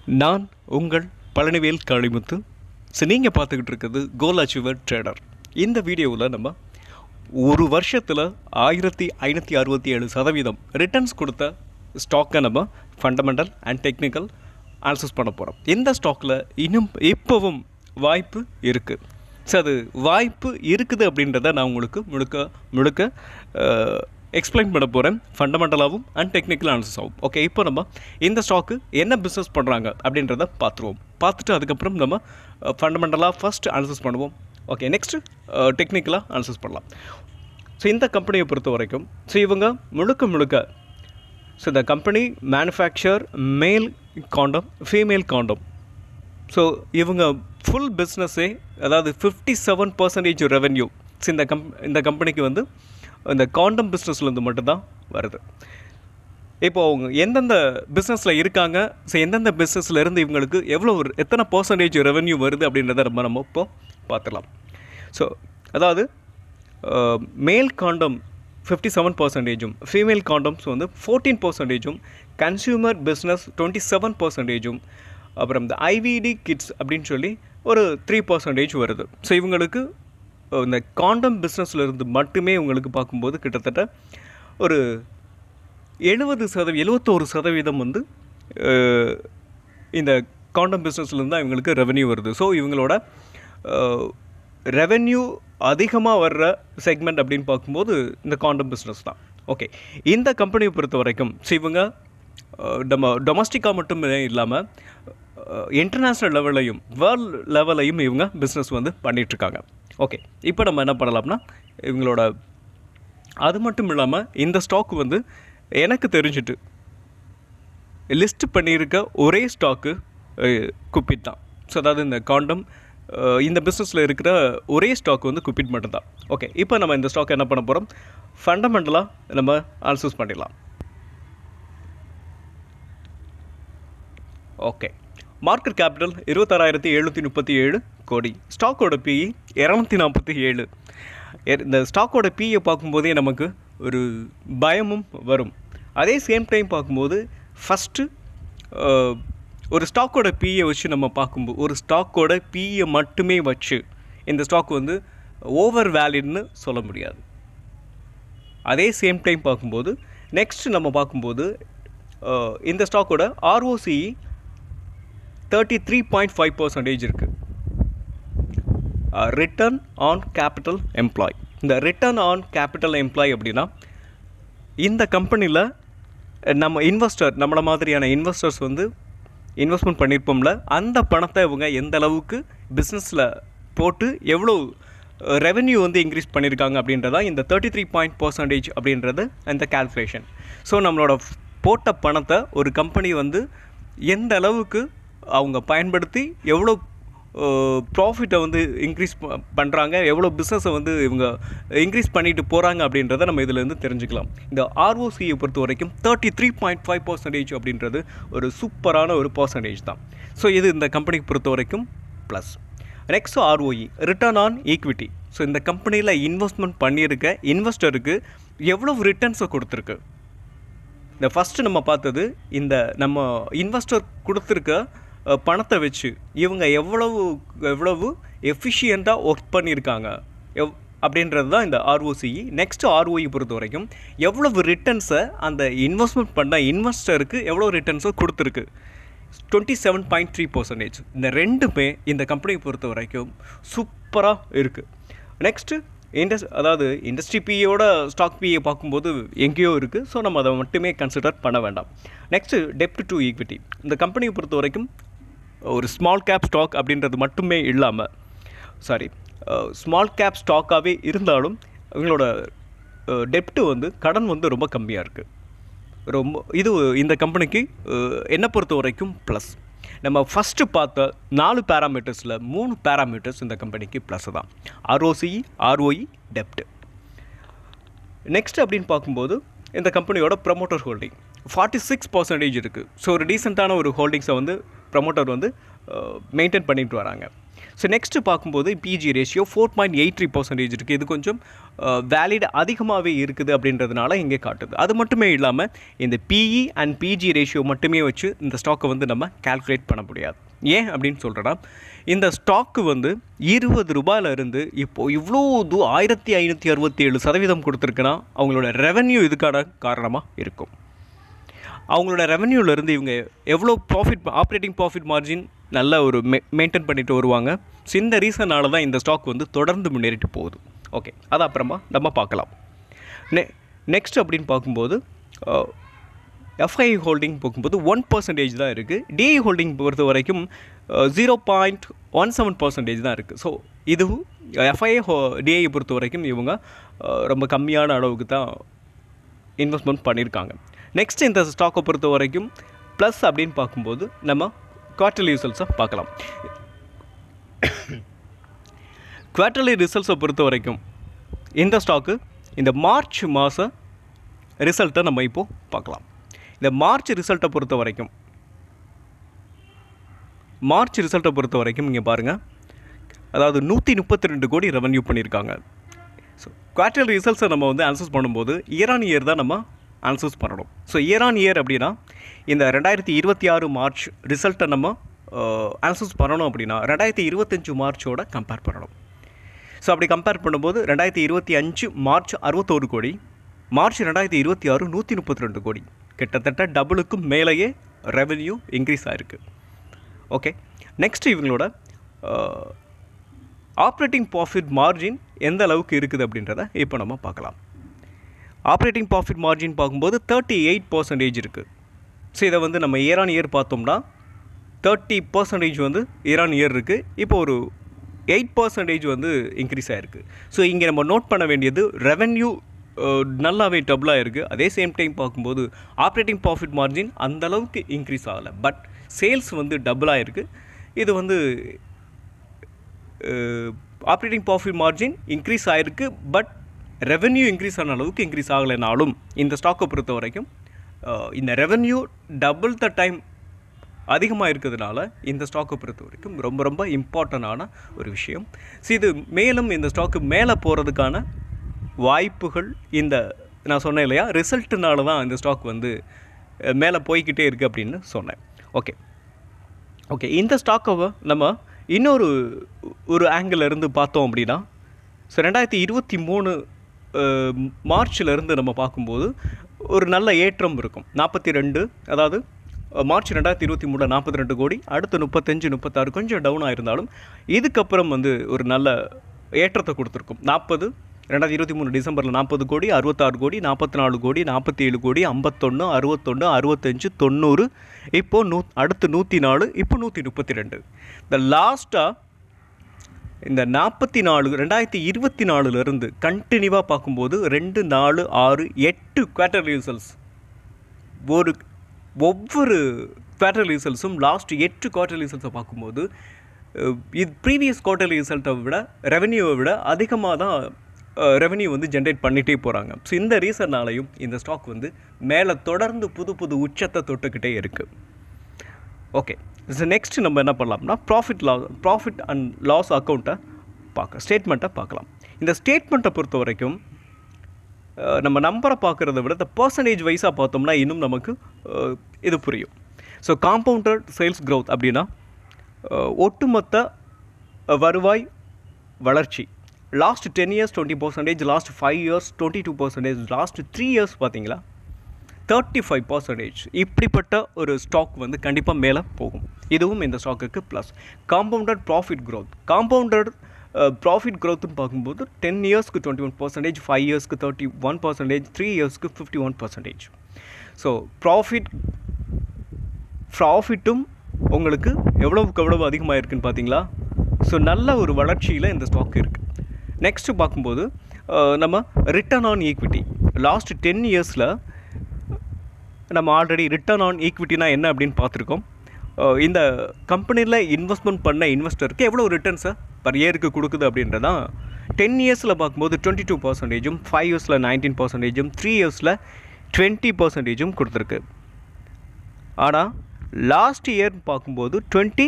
நான் உங்கள் பழனிவேல் காளிமுத்து. நீங்கள் பார்த்துக்கிட்டு இருக்கிறது கோல் அச்சீவர் ட்ரேடர். இந்த வீடியோவில் நம்ம ஒரு வருஷத்தில் 1567% ரிட்டர்ன்ஸ் கொடுத்த ஸ்டாக்கை நம்ம ஃபண்டமெண்டல் அண்ட் டெக்னிக்கல் அனாலிசிஸ் பண்ண போகிறோம். இந்த ஸ்டாக்கில் இன்னும் இப்போவும் வாய்ப்பு இருக்குது. ஸோ அது வாய்ப்பு இருக்குது அப்படின்றத நான் உங்களுக்கு முழுக்க எக்ஸ்பிளைன் பண்ண போகிறேன், ஃபண்டமெண்டலாகவும் அண்ட் டெக்னிக்கல் அனாலிசிஸாகவும். ஓகே, இப்போ நம்ம இந்த ஸ்டாக்கு என்ன பிஸ்னஸ் பண்ணுறாங்க அப்படின்றத பார்த்துட்டு அதுக்கப்புறம் நம்ம ஃபண்டமெண்டலாக ஃபஸ்ட் அனாலிசிஸ் பண்ணுவோம். ஓகே, நெக்ஸ்ட்டு டெக்னிக்கலாக அனாலிசிஸ் பண்ணலாம். ஸோ இந்த கம்பெனியை பொறுத்த வரைக்கும் இவங்க முழுக்க ஸோ இந்த கம்பெனி மேனுஃபேக்சர் மேல் காண்டம், ஃபீமேல் காண்டம். ஸோ இவங்க ஃபுல் பிஸ்னஸே, அதாவது 57% ரெவென்யூ இந்த கம்பெனிக்கு வந்து இந்த காண்டம் பிஸ்னஸ்லேருந்து மட்டும்தான் வருது. இப்போது அவங்க எந்தெந்த பிஸ்னஸில் இருக்காங்க, ஸோ எந்தெந்த பிஸ்னஸ்லேருந்து இவங்களுக்கு எத்தனை பர்சன்டேஜ் ரெவென்யூ வருது அப்படின்றத நம்ம இப்போ பார்த்துடலாம். ஸோ அதாவது மேல் காண்டம் 57%, ஃபீமேல் காண்டம்ஸ் வந்து 14%, கன்சியூமர் பிஸ்னஸ் 27%, அப்புறம் இந்த ஐவிடி கிட்ஸ் அப்படின்னு சொல்லி ஒரு 3% வருது. ஸோ இவங்களுக்கு இந்த காண்டம் பிஸ்னஸில் இருந்து மட்டுமே உங்களுக்கு பார்க்கும்போது கிட்டத்தட்ட ஒரு 71% வந்து இந்த காண்டம் பிஸ்னஸ்லேருந்து தான் இவங்களுக்கு ரெவென்யூ வருது. ஸோ இவங்களோட ரெவென்யூ அதிகமாக வர்ற செக்மெண்ட் அப்படின்னு பார்க்கும்போது இந்த காண்டம் பிஸ்னஸ் தான். ஓகே, இந்த கம்பெனியை பொறுத்த வரைக்கும் இவங்க நம்ம டொமஸ்டிக்காக மட்டுமே இல்லாமல் இன்டர்நேஷ்னல் லெவலையும் வேர்ல்ட் லெவலையும் இவங்க பிஸ்னஸ் வந்து பண்ணிகிட்ருக்காங்க. ஓகே, இப்போ நம்ம என்ன பண்ணலாம்னா இவங்களோட அது மட்டும் இல்லாமல் இந்த ஸ்டாக் வந்து எனக்கு தெரிஞ்சுட்டு லிஸ்ட் பண்ணியிருக்க ஒரே ஸ்டாக்கு குப்பிட் தான். ஸோ அதாவது இந்த காண்டம் இந்த பிஸ்னஸில் இருக்கிற ஒரே ஸ்டாக் வந்து குப்பிட் மட்டும்தான். ஓகே, இப்போ நம்ம இந்த ஸ்டாக் என்ன பண்ண போகிறோம், ஃபண்டமெண்டலாக நம்ம அனாலிசிஸ் பண்ணிடலாம். ஓகே, மார்க்கெட் கேபிட்டல் 26,737 கோடி, ஸ்டாக்கோட பிஇ 247. இந்த ஸ்டாக்கோட பிஇயை பார்க்கும்போதே நமக்கு ஒரு பயமும் வரும். அதே சேம் டைம் பார்க்கும்போது ஃபஸ்ட்டு ஒரு ஸ்டாக்கோட பிஇயை வச்சு நம்ம பார்க்கும்போது, ஒரு ஸ்டாக்கோட பிஇயை மட்டுமே வச்சு இந்த ஸ்டாக் வந்து ஓவர் வேலிட்னு சொல்ல முடியாது. அதே சேம் டைம் பார்க்கும்போது நெக்ஸ்ட் நம்ம பார்க்கும்போது இந்த ஸ்டாக்கோட ROCE 33.5% இருக்குது. Return on capital employee. இந்த ரிட்டர்ன் ஆன் கேபிட்டல் எம்ப்ளாய் அப்படின்னா இந்த கம்பெனியில் நம்ம நம்மளை மாதிரியான இன்வெஸ்டர்ஸ் வந்து இன்வெஸ்ட்மெண்ட் பண்ணியிருப்போம்ல, அந்த பணத்தை இவங்க எந்த அளவுக்கு பிஸ்னஸில் போட்டு எவ்வளோ ரெவென்யூ வந்து இன்க்ரீஸ் பண்ணியிருக்காங்க அப்படின்றதான் இந்த 33% அப்படின்றது இந்த கால்குலேஷன். ஸோ நம்மளோட போட்ட பணத்தை ஒரு கம்பெனி வந்து எந்த அளவுக்கு அவங்க பயன்படுத்தி எவ்வளோ ப்ராஃபிட்டை வந்து இன்க்ரீஸ் பண்ணுறாங்க, எவ்வளோ பிஸ்னஸை வந்து இவங்க இன்க்ரீஸ் பண்ணிட்டு போகிறாங்க அப்படின்றத நம்ம இதிலேருந்து தெரிஞ்சுக்கலாம். இந்த ROCE பொறுத்த வரைக்கும் 33.5% அப்படின்றது ஒரு சூப்பரான ஒரு பர்சன்டேஜ் தான். ஸோ இது இந்த கம்பெனிக்கு பொறுத்த வரைக்கும் plus. Next ROE, return on equity. So இந்த கம்பெனியில் இன்வெஸ்ட்மெண்ட் பண்ணியிருக்க இன்வெஸ்டருக்கு எவ்வளோ ரிட்டர்ன்ஸை கொடுத்துருக்கு. இந்த ஃபஸ்ட்டு நம்ம பார்த்தது இந்த நம்ம இன்வெஸ்டர் கொடுத்துருக்க பணத்தை வச்சு இவங்க எவ்வளவு எஃபிஷியண்ட்டாக ஒர்க் பண்ணியிருக்காங்க அப்படின்றது தான் இந்த ROCE. நெக்ஸ்ட்டு ROE பொறுத்த வரைக்கும் எவ்வளவு ரிட்டர்ன்ஸை அந்த இன்வெஸ்ட்மெண்ட் பண்ண இன்வெஸ்டருக்கு எவ்வளோ ரிட்டர்ன்ஸை கொடுத்துருக்கு, 27.3%. இந்த ரெண்டுமே இந்த கம்பெனியை பொறுத்த வரைக்கும் சூப்பராக இருக்குது. நெக்ஸ்ட்டு அதாவது இண்டஸ்ட்ரி பிஏயோட ஸ்டாக் பிஏ பார்க்கும்போது எங்கேயோ இருக்குது. ஸோ நம்ம அதை மட்டுமே கன்சிடர் பண்ண வேண்டாம். Next dept to equity. இந்த கம்பெனியை பொறுத்த வரைக்கும் ஒரு ஸ்மால் கேப் ஸ்டாக் அப்படின்றது மட்டுமே இல்லாமல், ஸ்மால் கேப் ஸ்டாக்காகவே இருந்தாலும் இவங்களோட டெப்ட்டு வந்து கடன் வந்து ரொம்ப கம்மியாக இருக்குது. இது இந்த கம்பெனிக்கு என்னை பொறுத்த வரைக்கும் ப்ளஸ். நம்ம ஃபஸ்ட்டு பார்த்த 4 பேராமீட்டர்ஸில் 3 பேராமீட்டர்ஸ் இந்த கம்பெனிக்கு ப்ளஸ் தான். ROCE, ROE, டெப்ட். நெக்ஸ்ட் அப்படின்னு பார்க்கும்போது இந்த கம்பெனியோட ப்ரமோட்டர் ஹோல்டிங் 46% இருக்குது. ஸோ ஒரு டீசெண்டான ஒரு ஹோல்டிங்ஸை வந்து ப்ரமோட்டர் வந்து மெயின்டைன் பண்ணிட்டு வராங்க. ஸோ நெக்ஸ்ட்டு பார்க்கும்போது பிஜி ரேஷியோ 4.83% இருக்குது. இது கொஞ்சம் வேலிட் அதிகமாகவே இருக்குது அப்படின்றதுனால இங்கே காட்டுது. அது மட்டுமே இல்லாமல் இந்த பிஇ அண்ட் பிஜி ரேஷியோ மட்டுமே வச்சு இந்த ஸ்டாக்கை வந்து நம்ம கால்குலேட் பண்ண முடியாது. ஏன் அப்படின்னு சொல்கிறேன்னா, இந்த ஸ்டாக்கு வந்து 20 ரூபாயிலிருந்து இப்போது இவ்வளோ 1567% கொடுத்துருக்குன்னா அவங்களோட ரெவென்யூ இதுக்கான காரணமாக இருக்கும். அவங்களோட ரெவென்யூலேருந்து இவங்க எவ்வளோ ஆப்ரேட்டிங் ப்ராஃபிட் மார்ஜின் நல்ல ஒரு மெயின்டைன் பண்ணிட்டு வருவாங்க. ஸோ இந்த ரீசனால் தான் இந்த ஸ்டாக் வந்து தொடர்ந்து முன்னேறிட்டு போகுது. ஓகே, அது அப்புறமா நம்ம பார்க்கலாம். நெக்ஸ்ட் அப்படின்னு பார்க்கும்போது எஃப்ஐ ஹோல்டிங் பார்க்கும்போது 1% தான் இருக்குது. டிஐ ஹோல்டிங் பொறுத்த வரைக்கும் 0.17% தான் இருக்குது. ஸோ இதுவும் எஃப்ஐ டிஐ பொறுத்த வரைக்கும் இவங்க ரொம்ப கம்மியான அளவுக்கு தான் இன்வெஸ்ட்மெண்ட் பண்ணியிருக்காங்க. நெக்ஸ்ட் இந்த ஸ்டாக்கை பொறுத்த வரைக்கும் ப்ளஸ் அப்படின்னு பார்க்கும்போது நம்ம குவார்ட்டர்லி ரிசல்ட்ஸை பார்க்கலாம். குவார்ட்டர்லி ரிசல்ட்ஸை பொறுத்த வரைக்கும் இந்த ஸ்டாக்கு இந்த மார்ச் மாத ரிசல்ட்டை நம்ம இப்போது பார்க்கலாம். இந்த மார்ச் ரிசல்ட்டை பொறுத்த வரைக்கும் இங்கே பாருங்கள், அதாவது 132 கோடி ரெவன்யூ பண்ணியிருக்காங்க. ஸோ குவார்ட்டர்லி ரிசல்ட்ஸை நம்ம வந்து அனலைஸ் பண்ணும்போது இயர் ஆன் இயர் தான் நம்ம அனலைஸ் பண்ணணும். ஸோ இயர் ஆன் இயர் அப்படின்னா இந்த 2026 மார்ச் ரிசல்ட்டை நம்ம அனலைஸ் பண்ணணும் அப்படின்னா 2025 மார்ச்சோட கம்பேர் பண்ணணும். ஸோ அப்படி கம்பேர் பண்ணும்போது 2025 மார்ச் 61 கோடி, மார்ச் 2026 132 கோடி, கிட்டத்தட்ட டபுளுக்கும் மேலேயே ரெவென்யூ இன்க்ரீஸ் ஆகிருக்கு. ஓகே, நெக்ஸ்ட் இவங்களோட ஆப்ரேட்டிங் ப்ராஃபிட் மார்ஜின் எந்த அளவுக்கு இருக்குது அப்படின்றத இப்போ நம்ம பார்க்கலாம். ஆப்ரேட்டிங் ப்ராஃபிட் மார்ஜின் பார்க்கும்போது 38% இருக்குது. ஸோ இதை வந்து நம்ம இயர் ஆன் இயர் பார்த்தோம்னா 30% வந்து இயர் ஆன் இயர் இருக்குது. இப்போ ஒரு 8% வந்து இன்க்ரீஸ் ஆகிருக்கு. ஸோ இங்கே நம்ம நோட் பண்ண வேண்டியது ரெவென்யூ நல்லாவே டபுளாக இருக்குது. அதே சேம் டைம் பார்க்கும்போது ஆப்ரேட்டிங் ப்ராஃபிட் மார்ஜின் அந்தளவுக்கு இன்க்ரீஸ் ஆகலை, பட் சேல்ஸ் வந்து டபுளாக இருக்குது. இது வந்து ஆப்ரேட்டிங் ப்ராஃபிட் மார்ஜின் இன்க்ரீஸ் ஆகிருக்கு, பட் ரெவென்யூ இன்க்ரீஸ் ஆன அளவுக்கு இன்க்ரீஸ் ஆகலைனாலும் இந்த ஸ்டாக்கை பொறுத்த வரைக்கும் இந்த ரெவென்யூ டபுள் த டைம் அதிகமாக இருக்கிறதுனால இந்த ஸ்டாக்கை பொறுத்த வரைக்கும் ரொம்ப ரொம்ப இம்பார்ட்டண்டான ஒரு விஷயம். ஸோ இது மேலும் இந்த ஸ்டாக்கு மேலே போகிறதுக்கான வாய்ப்புகள் இந்த நான் சொன்னேன் இல்லையா, ரிசல்ட்டுனால தான் இந்த ஸ்டாக் வந்து மேலே போய்கிட்டே இருக்குது அப்படின்னு சொன்னேன். ஓகே, இந்த ஸ்டாக்கை நம்ம ஒரு ஆங்கிள் இருந்து பார்த்தோம் அப்படின்னா, ஸோ 2023 மார்ச்சிலேருந்து நம்ம பார்க்கும்போது ஒரு நல்ல ஏற்றம் இருக்கும். 42, அதாவது மார்ச் 2023 42 கோடி, அடுத்து 35 36 கொஞ்சம் டவுன் ஆகிருந்தாலும் இதுக்கப்புறம் வந்து ஒரு நல்ல ஏற்றத்தை கொடுத்துருக்கும். 2023 டிசம்பரில் 40 கோடி, 66 கோடி, 44 கோடி, 47 கோடி, 51, 61, 65, 90, இப்போது அடுத்து 104, இப்போ 132. இந்த லாஸ்ட்டாக இந்த 44 2024 கண்டினியூவாக பார்க்கும்போது 2, 4, 6, 8 குவார்ட்டர்லி ரிசல்ட்ஸ், ஒவ்வொரு குவார்ட்டர்லி ரிசல்ட்ஸும் லாஸ்ட் 8 குவார்ட்டர்லி ரிசல்ட்ஸை பார்க்கும்போது இது ப்ரீவியஸ் குவார்ட்டர்லி ரிசல்ட்டை விட ரெவென்யூவை விட அதிகமாக தான் ரெவென்யூ வந்து ஜென்ரேட் பண்ணிகிட்டே போகிறாங்க. ஸோ இந்த ரீசன்னாலையும் இந்த ஸ்டாக் வந்து மேலே தொடர்ந்து புது உச்சத்தை தொட்டுக்கிட்டே இருக்குது. ஓகே, ஸோ நெக்ஸ்ட் நம்ம என்ன பண்ணலாம்னா ப்ராஃபிட் அண்ட் லாஸ் அக்கௌண்ட்டை ஸ்டேட்மெண்ட்டை பார்க்கலாம். இந்த ஸ்டேட்மெண்ட்டை பொறுத்த வரைக்கும் நம்ம நம்பரை பார்க்குறத விட இந்த பர்சன்டேஜ் வைஸாக பார்த்தோம்னா இன்னும் நமக்கு இது புரியும். ஸோ காம்பவுண்டட் சேல்ஸ் க்ரோத் அப்படின்னா ஒட்டுமொத்த வருவாய் வளர்ச்சி last 10 years 20%, last 5 years 22%, last 3 years பார்த்தீங்களா 35%. இப்படிப்பட்ட ஒரு ஸ்டாக் வந்து கண்டிப்பாக மேலே போகும். இதுவும் இந்த ஸ்டாக்குக்கு ப்ளஸ். காம்பவுண்டட் ப்ராஃபிட் க்ரோத்துன்னு பார்க்கும்போது 10 yearsக்கு 21%, 5 yearsக்கு 31%, 3 yearsக்கு 51%. ஸோ ப்ராஃபிட்டும் உங்களுக்கு எவ்வளவு அதிகமாக இருக்குதுன்னு பார்த்தீங்களா. ஸோ நல்ல ஒரு வளர்ச்சியில் இந்த ஸ்டாக் இருக்குது. நெக்ஸ்ட்டு பார்க்கும்போது நம்ம ரிட்டர்ன் ஆன் ஈக்விட்டி லாஸ்ட் 10 yearsல நம்ம ஆல்ரெடி ரிட்டர்ன் ஆன் ஈக்விட்டினா என்ன அப்படின்னு பார்த்துருக்கோம். இந்த கம்பெனியில் இன்வெஸ்ட்மெண்ட் பண்ண இன்வெஸ்டருக்கு எவ்வளோ ரிட்டர்ன்ஸை பர் இயருக்கு கொடுக்குது அப்படின்றதான் 10 yearsல பார்க்கும்போது 22%, 5 yearsல 19%, 3 yearsல 20% கொடுத்துருக்கு. ஆனால் லாஸ்ட் இயர் பார்க்கும்போது 20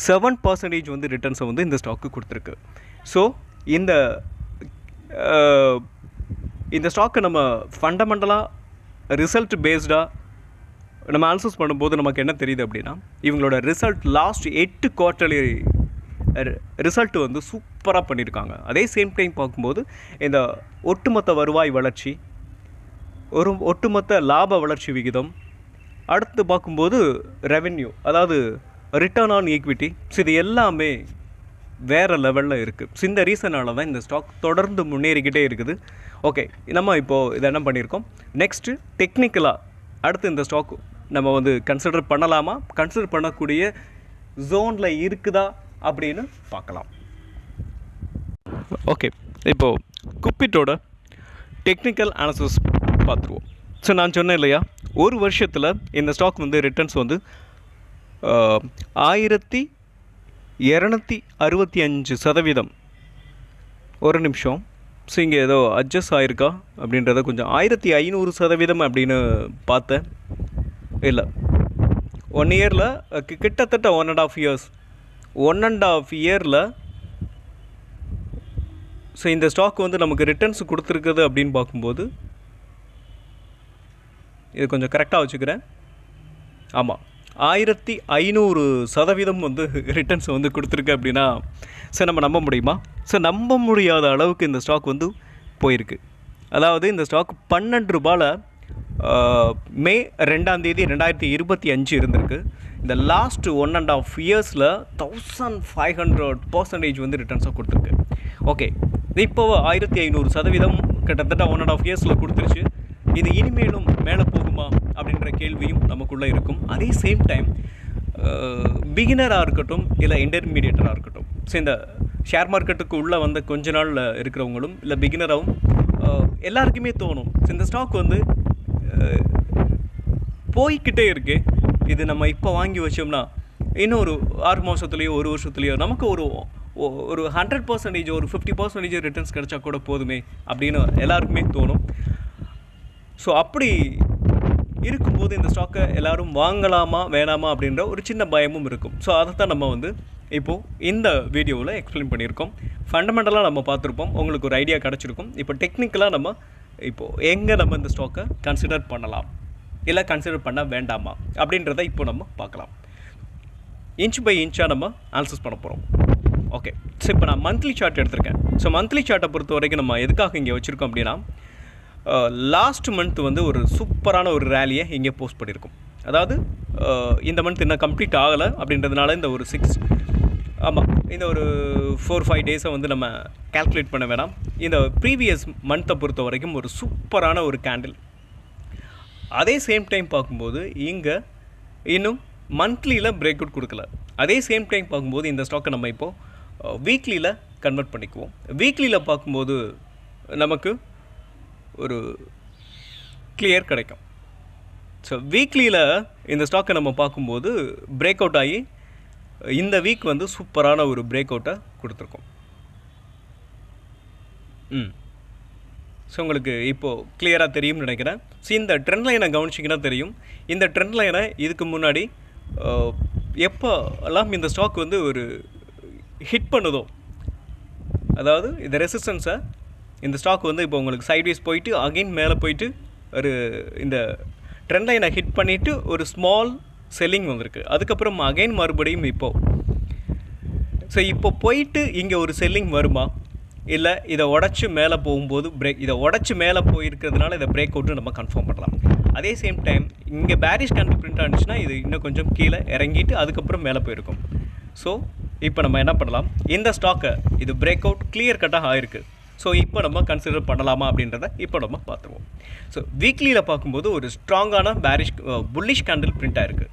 7% வந்து ரிட்டர்ன்ஸை வந்து இந்த ஸ்டாக்கு கொடுத்துருக்கு. ஸோ இந்த இந்த ஸ்டாக்கை நம்ம ஃபண்டமெண்டலாக ரிசல்ட் பேஸ்டாக நம்ம அனலைசிஸ் பண்ணும்போது நமக்கு என்ன தெரியுது அப்படின்னா, இவங்களோட ரிசல்ட் லாஸ்ட் 8 குவார்ட்டர்லி ரிசல்ட் வந்து சூப்பராக பண்ணியிருக்காங்க. அதே சேம் டைம் பார்க்கும்போது இந்த ஒட்டுமொத்த வருவாய் வளர்ச்சி, ஒரு ஒட்டுமொத்த லாப வளர்ச்சி விகிதம், அடுத்து பார்க்கும்போது ரெவென்யூ, அதாவது ரிட்டர்ன் ஆன் ஈக்விட்டி, இது எல்லாமே வேறு லெவலில் இருக்குது. ஸோ இந்த ரீசனால தான் இந்த ஸ்டாக் தொடர்ந்து முன்னேறிக்கிட்டே இருக்குது. ஓகே, நம்ம இப்போது இதை என்ன பண்ணியிருக்கோம், நெக்ஸ்ட்டு டெக்னிக்கலாக அடுத்து இந்த ஸ்டாக் நம்ம வந்து கன்சிடர் பண்ணலாமா, கன்சிடர் பண்ணக்கூடிய ஜோனில் இருக்குதா அப்படின்னு பார்க்கலாம். ஓகே, இப்போது குப்பிட்டோட டெக்னிக்கல் அனாலிசிஸ் பார்த்துருவோம். ஸோ நான் சொன்னேன் இல்லையா, ஒரு வருஷத்தில் இந்த ஸ்டாக் வந்து ரிட்டர்ன்ஸ் வந்து 1265%. ஒரு நிமிஷம், ஸோ இங்கே ஏதோ அட்ஜஸ்ட் ஆகிருக்கா அப்படின்றத கொஞ்சம் 1500% அப்படின்னு பார்த்தேன். இல்லை, 1 இயரில் கிட்டத்தட்ட 1.5 இயர்ஸ், 1.5 இயரில் ஸோ இந்த ஸ்டாக் வந்து நமக்கு ரிட்டர்ன்ஸ் கொடுத்துருக்குது அப்படின்னு பார்க்கும்போது, இது கொஞ்சம் கரெக்டாக வச்சுக்கிறேன், ஆமாம் 1500% வந்து ரிட்டர்ன்ஸ் வந்து கொடுத்துருக்கு அப்படின்னா சார் நம்ம நம்ப முடியுமா? சார் நம்ப முடியாத அளவுக்கு இந்த ஸ்டாக் வந்து போயிருக்கு. அதாவது இந்த ஸ்டாக் 12 ரூபாயில் மே 2ஆம் தேதி 2025 இருந்திருக்கு. இந்த லாஸ்ட் 1.5 இயர்ஸில் 1500% வந்து ரிட்டர்ன்ஸாக கொடுத்துருக்கு. ஓகே, இப்போ 1500% கிட்டத்தட்ட 1.5 இயர்ஸில் கொடுத்துருச்சு. இது இனிமேலும் மேலே போகுமா அப்படின்ற கேள்வியும் நமக்குள்ளே இருக்கும். அதே சேம் டைம் பிகினராக இருக்கட்டும் இல்லை இன்டர்மீடியேட்டராக இருக்கட்டும், ஸோ இந்த ஷேர் மார்க்கெட்டுக்கு உள்ளே வந்த கொஞ்ச நாளில் இருக்கிறவங்களும் இல்லை பிகினராகவும் எல்லாருக்குமே தோணும், ஸோ இந்த ஸ்டாக் வந்து போய்கிட்டே இருக்கு, இது நம்ம இப்போ வாங்கி வச்சோம்னா இன்னும் ஒரு 6 மாதத்துலேயோ 1 வருஷத்துலேயோ நமக்கு ஒரு 100%, ஒரு 50% ரிட்டர்ன்ஸ் கிடைச்சா கூட போதுமே அப்படின்னு எல்லாருக்குமே தோணும். ஸோ அப்படி இருக்கும்போது இந்த ஸ்டாக்கை எல்லோரும் வாங்கலாமா வேணாமா அப்படின்ற ஒரு சின்ன பயமும் இருக்கும். ஸோ அதை தான் நம்ம வந்து இப்போது இந்த வீடியோவில் எக்ஸ்பிளைன் பண்ணியிருக்கோம். ஃபண்டமெண்டலாக நம்ம பார்த்துருப்போம், உங்களுக்கு ஒரு ஐடியா கிடச்சிருக்கும். இப்போ டெக்னிக்கலாக நம்ம இப்போது எங்கே நம்ம இந்த ஸ்டாக்கை கன்சிடர் பண்ணலாம் இல்லை கன்சிடர் பண்ண வேண்டாமா அப்படின்றத இப்போ நம்ம பார்க்கலாம். இன்ச் பை இன்ச்சாக நம்ம அனாலிசிஸ் பண்ண போகிறோம். ஓகே, ஸோ இப்போ நான் மந்த்லி சார்ட் எடுத்திருக்கேன். ஸோ மந்த்லி சார்ட்டை பொறுத்த வரைக்கும் நம்ம எதுக்காக இங்கே வச்சுருக்கோம் அப்படின்னா, லாஸ்ட் மந்த் வந்து ஒரு சூப்பரான ஒரு ரேலியை இங்கே போஸ்ட் பண்ணியிருக்கோம். அதாவது இந்த மந்த் இன்னும் கம்ப்ளீட் ஆகலை அப்படின்றதுனால இந்த ஒரு இந்த ஒரு 4-5 டேஸை வந்து நம்ம கால்குலேட் பண்ண வேணாம். இந்த ப்ரீவியஸ் மந்த்தை பொறுத்த வரைக்கும் ஒரு சூப்பரான ஒரு கேண்டில். அதே சேம் டைம் பார்க்கும்போது இங்கே இன்னும் மந்த்லியில் பிரேக் அவுட் கொடுக்கல. அதே சேம் டைம் பார்க்கும்போது இந்த ஸ்டாக்கை நம்ம இப்போது வீக்லியில் கன்வெர்ட் பண்ணிக்குவோம். வீக்லியில் பார்க்கும்போது நமக்கு ஒரு கிளியர் கிடைக்கும். ஸோ வீக்லியில் இந்த ஸ்டாக்கை நம்ம பார்க்கும்போது பிரேக் அவுட் ஆகி இந்த வீக் வந்து சூப்பரான ஒரு பிரேக் அவுட்டை கொடுத்துருக்கோம். ஸோ உங்களுக்கு இப்போது கிளியராக தெரியும்னு நினைக்கிறேன். ஸோ இந்த ட்ரெண்ட் லைனை கவனிச்சிங்கன்னா தெரியும். இந்த ட்ரெண்ட் லைனை இதுக்கு முன்னாடி எப்போல்லாம் இந்த ஸ்டாக் வந்து ஒரு ஹிட் பண்ணுதோ, அதாவது இந்த ரெசிஸ்டன்ஸை இந்த ஸ்டாக் வந்து இப்போ உங்களுக்கு சைட்வேஸ் போயிட்டு அகைன் மேலே போயிட்டு ஒரு இந்த ட்ரெண்ட் லைனை ஹிட் பண்ணிவிட்டு ஒரு ஸ்மால் செல்லிங் வந்திருக்கு. அதுக்கப்புறம் அகைன் மறுபடியும் ஸோ இப்போ போயிட்டு இங்கே ஒரு செல்லிங் வருமா, இல்லை இதை உடச்சி மேலே போகும்போது இதை உடச்சி மேலே போயிருக்கிறதுனால இதை பிரேக் அவுட்டு நம்ம கன்ஃபார்ம் பண்ணலாம். அதே சேம் டைம் இங்கே பேரிஷ் கேண்டில் பிரிண்ட் ஆனிச்சுன்னா இது இன்னும் கொஞ்சம் கீழே இறங்கிட்டு அதுக்கப்புறம் மேலே போயிருக்கும். ஸோ இப்போ நம்ம என்ன பண்ணலாம், இந்த ஸ்டாக்கை இது பிரேக் அவுட் கிளியர் கட்டாக ஆகிருக்கு. ஸோ இப்போ நம்ம கன்சிடர் பண்ணலாமா அப்படின்றத இப்போ நம்ம பார்த்துருவோம். ஸோ வீக்லியில் பார்க்கும்போது ஒரு ஸ்ட்ராங்கான புல்லிஷ் கேண்டில் பிரிண்ட் ஆகிருக்கு.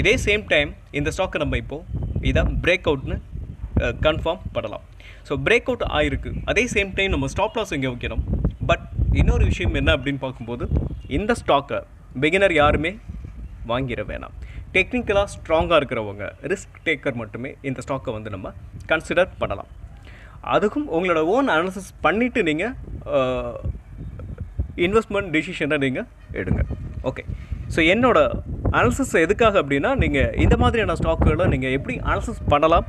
இதே சேம் டைம் இந்த ஸ்டாக்கை நம்ம இப்போது இதை பிரேக் அவுட்னு கன்ஃபார்ம் பண்ணலாம். ஸோ பிரேக் அவுட் ஆகிருக்கு. அதே சேம் டைம் நம்ம ஸ்டாப் லாஸ் இங்கே வைக்கணும். பட் இன்னொரு விஷயம் என்ன அப்படின்னு பார்க்கும்போது இந்த ஸ்டாக்கை பிகினர் யாருமே வாங்கிட வேணாம். டெக்னிக்கலாக ஸ்ட்ராங்காக இருக்கிறவங்க, ரிஸ்க் டேக்கர் மட்டுமே இந்த ஸ்டாக்கை வந்து நம்ம கன்சிடர் பண்ணலாம். அதுக்கும் உங்களோட ஓன் அனாலிசிஸ் பண்ணிவிட்டு நீங்கள் இன்வெஸ்ட்மெண்ட் டிசிஷனை நீங்கள் எடுங்க. ஓகே, ஸோ என்னோட அனாலிசிஸ் எதுக்காக அப்படின்னா, நீங்கள் இந்த மாதிரியான ஸ்டாக்குகளை நீங்கள் எப்படி அனாலிசிஸ் பண்ணலாம்,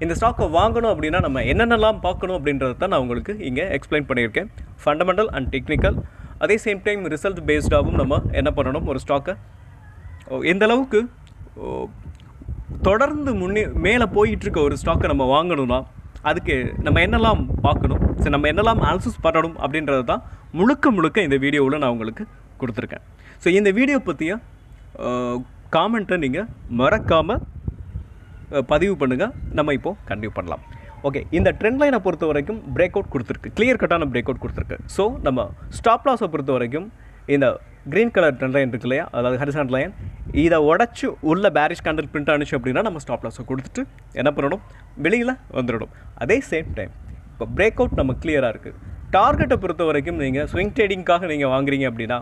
இந்த ஸ்டாக்கை வாங்கணும் அப்படின்னா நம்ம என்னென்னலாம் பார்க்கணும் அப்படின்றத தான் நான் உங்களுக்கு இங்கே எக்ஸ்பிளைன் பண்ணியிருக்கேன். ஃபண்டமெண்டல் அண்ட் டெக்னிக்கல், அதே சேம் டைம் ரிசல்ட் பேஸ்டாகவும் நம்ம என்ன பண்ணணும், ஒரு ஸ்டாக்கை எந்த அளவுக்கு தொடர்ந்து மேலே போயிட்டுருக்க ஒரு ஸ்டாக்கை நம்ம வாங்கணும்னா அதுக்கு நம்ம என்னெல்லாம் பார்க்கணும், ஸோ நம்ம என்னெல்லாம் அனாலிசிஸ் பண்ணணும் அப்படின்றது தான் முழுக்க இந்த வீடியோவில் நான் உங்களுக்கு கொடுத்துருக்கேன். ஸோ இந்த வீடியோ பற்றிய காமெண்ட்டை நீங்கள் மறக்காமல் பதிவு பண்ணுங்கள். நம்ம இப்போது கண்டினியூ பண்ணலாம். ஓகே, இந்த ட்ரெண்ட் லைனை பொறுத்த வரைக்கும் பிரேக் அவுட் கொடுத்துருக்கு, கிளியர் கட்டான பிரேக் அவுட் கொடுத்துருக்கு. ஸோ நம்ம ஸ்டாப் லாஸை பொறுத்த வரைக்கும் இந்த க்ரீன் கலர் ட்ரெண்ட் லைன் இருக்கு இல்லையா, அதாவது ஹரிசாண்டல் லைன், இதை உடச்சி உள்ள பேரிஷ் கேண்டில் பிரிண்ட் ஆனிச்சு அப்படின்னா நம்ம ஸ்டாப் லாஸை கொடுத்துட்டு என்ன பண்ணணும், வெளியில் வந்துடணும். அதே சேம் டைம் இப்போ பிரேக் அவுட் நம்ம கிளியராக இருக்குது. டார்கெட்டை பொறுத்த வரைக்கும் நீங்கள் ஸ்விங் ட்ரேடிங்காக நீங்கள் வாங்குறீங்க அப்படின்னா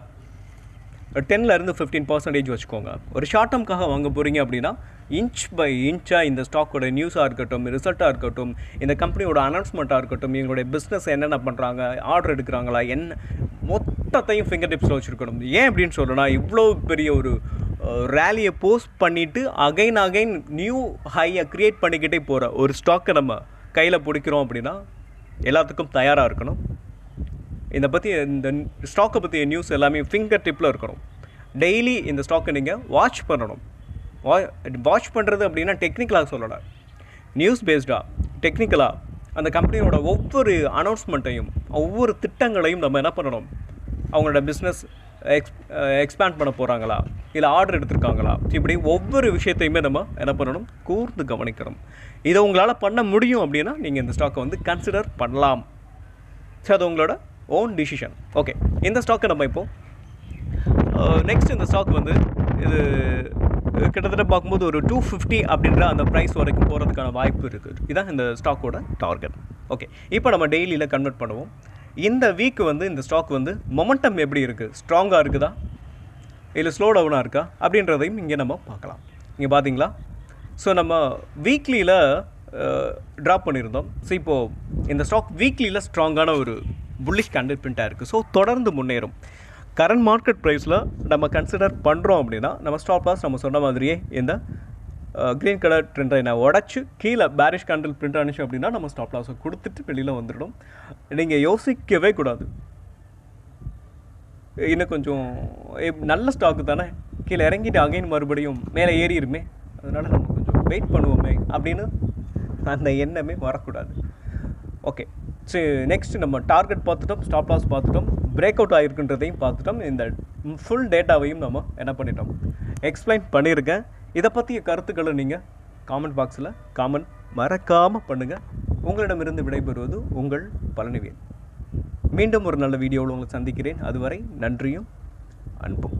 10% 15% வச்சுக்கோங்க. ஒரு ஷார்ட் டேர்முக்காக வாங்க போகிறீங்க அப்படின்னா இன்ச் பை இன்ச்சாக இந்த ஸ்டாக்கோட நியூஸாக இருக்கட்டும், ரிசல்ட்டாக இருக்கட்டும், இந்த கம்பெனியோட அனௌன்ஸ்மெண்ட்டாக இருக்கட்டும், இவங்களுடைய பிஸ்னஸ் என்னென்ன பண்ணுறாங்க, ஆர்டர் எடுக்கிறாங்களா, என்ன மொத்தத்தையும் ஃபிங்கர் டிப்ஸில் வச்சுருக்கணும். ஏன் அப்படின்னு சொல்லணும்னா, இவ்வளோ பெரிய ஒரு ரேலியை போஸ்ட் பண்ணிவிட்டு அகைன் நியூ ஹையை க்ரியேட் பண்ணிக்கிட்டே போகிற ஒரு ஸ்டாக்கை நம்ம கையில் பிடிக்கிறோம் அப்படின்னா எல்லாத்துக்கும் தயாராக இருக்கணும். இந்த ஸ்டாக்கை பற்றிய நியூஸ் எல்லாமே ஃபிங்கர் டிப்பில் இருக்கணும். டெய்லி இந்த ஸ்டாக்கை நீங்கள் வாட்ச் பண்ணணும். வாட்ச் பண்ணுறது அப்படின்னா டெக்னிக்கலாக சொல்லலாம், நியூஸ் பேஸ்டாக டெக்னிக்கலாக அந்த கம்பெனியோட ஒவ்வொரு அனௌன்ஸ்மெண்ட்டையும் ஒவ்வொரு திட்டங்களையும் நம்ம என்ன பண்ணணும், அவங்களோட பிஸ்னஸ் எக்ஸ்பேண்ட் பண்ண போகிறாங்களா, இல்லை ஆர்டர் எடுத்திருக்காங்களா, இப்படி ஒவ்வொரு விஷயத்தையுமே நம்ம என்ன பண்ணணும், கூர்ந்து கவனிக்கணும். இதை உங்களால் பண்ண முடியும் அப்படின்னா நீங்கள் இந்த ஸ்டாக்கை வந்து கன்சிடர் பண்ணலாம். ஸோ அது உங்களோட ஓன் டிசிஷன். ஓகே, இந்த ஸ்டாக்கை நம்ம இப்போது நெக்ஸ்ட் இந்த ஸ்டாக் வந்து இது கிட்டத்தட்ட பார்க்கும்போது ஒரு 250 அப்படின்ற அந்த ப்ரைஸ் வரைக்கும் போகிறதுக்கான வாய்ப்பு இருக்குது. இதுதான் இந்த ஸ்டாக்கோட டார்கெட். ஓகே, இப்போ நம்ம டெய்லியில் கன்வெர்ட் பண்ணுவோம். இந்த வீக் வந்து இந்த ஸ்டாக் வந்து மொமெண்டம் எப்படி இருக்குது, ஸ்ட்ராங்காக இருக்குதா இல்லை ஸ்லோ டவுனாக இருக்கா அப்படின்றதையும் இங்கே நம்ம பார்க்கலாம். இங்கே பார்த்தீங்களா, ஸோ நம்ம வீக்லியில் ட்ராப் பண்ணியிருந்தோம். ஸோ இப்போது இந்த ஸ்டாக் வீக்லியில் ஸ்ட்ராங்கான ஒரு புல்லிஷ் கேண்டில் பிரிண்ட்டாக இருக்குது. ஸோ தொடர்ந்து முன்னேறும். கரண்ட் மார்க்கெட் ப்ரைஸில் நம்ம கன்சிடர் பண்ணுறோம் அப்படின்னா நம்ம ஸ்டாப் லாஸ் நம்ம சொன்ன மாதிரியே இந்த க்ரீன் கலர் ட்ரெண்ட் லைனை உடச்சி கீழே பேரிஷ் கேண்டில் பிரிண்ட் ஆனிச்சு அப்படின்னா நம்ம ஸ்டாப் லாஸை கொடுத்துட்டு வெளியில் வந்துடும். நீங்கள் யோசிக்கவே கூடாது, இன்னும் கொஞ்சம் நல்ல ஸ்டாக்கு தானே, கீழே இறங்கிட்டு அகைன் மறுபடியும் மேலே ஏறிடுமே, அதனால் நம்ம கொஞ்சம் வெயிட் பண்ணுவோமே அப்படின்னு அந்த எண்ணமே வரக்கூடாது. ஓகே, சரி, நெக்ஸ்ட் நம்ம டார்கெட் பார்த்துட்டோம், ஸ்டாப் லாஸ் பார்த்துட்டோம், பிரேக் அவுட் ஆகிருக்குன்றதையும் பார்த்துட்டோம். இந்த ஃபுல் டேட்டாவையும் நம்ம என்ன பண்ணிட்டோம், எக்ஸ்பிளைன் பண்ணியிருக்கேன். இதை பற்றிய கருத்துக்களை நீங்கள் காமெண்ட் பாக்ஸில் காமெண்ட் மறக்காமல் பண்ணுங்கள். உங்களிடமிருந்து விடைபெறுவது உங்கள் பழனிவேல். மீண்டும் ஒரு நல்ல வீடியோவில் உங்களை சந்திக்கிறேன். அதுவரை நன்றியும் அன்பும்.